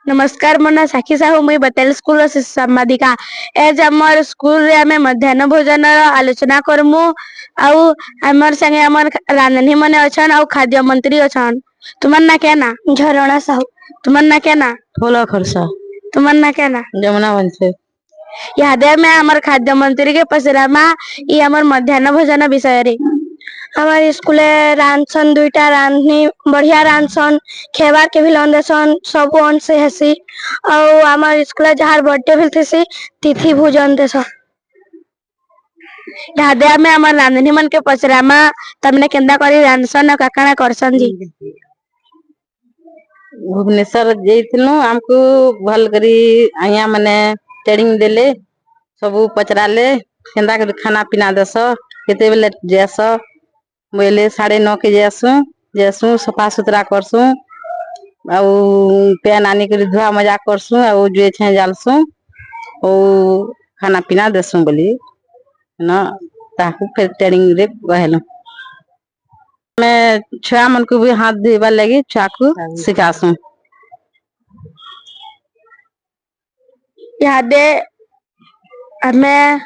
नमस्कार मो ना साक्षी साहू मुई बतेल स्कूल रो संवादिका एज हमर स्कूल रे हमें मध्याह्न भोजन रो आलोचना करमु आउ हमर संगे हमर रांधनी मने अछन आउ खाद्य मंत्री अछन। तुमन ना क्या ना झरणा साहू। तुमन ना क्या ना फूला खरसा तुमन ना क्या ना जमुना वंशे यादे में हमर खाद्य मंत्री के पसरामा ई हमर मध्याह्न भोजन विषय रे हमारे स्कूले रांधसन दुईटा रांधनी बढ़िया रांधसन खेबार के भी लंदेसन सब अंश हेसी और हमारे स्कूले जहार बर्थडे भी थेसी तिथि भोजन देस यादे में हमर रांधनी मन के पसरामा तमने केंदा करी रांधसन काकाना करसन जी। भुवनेश्वर जैतनु हमको भल करी आया मने ट्रेनिंग देले सबू पचराले केंदा कर खाना पीना दस केते बेले जैस बोले 9:30 के जैसु सफा सुथरा करसु आउ पेन आनी कर धुआ मजा करसु आउ जे छे जालसु ओ खाना पीना देसु बोली ना ताकू फिर ट्रेनिंग रे गहलो मैं छुआ मन को भी हाथ धोइबा लगी चाकू सिखासु। यादे हमें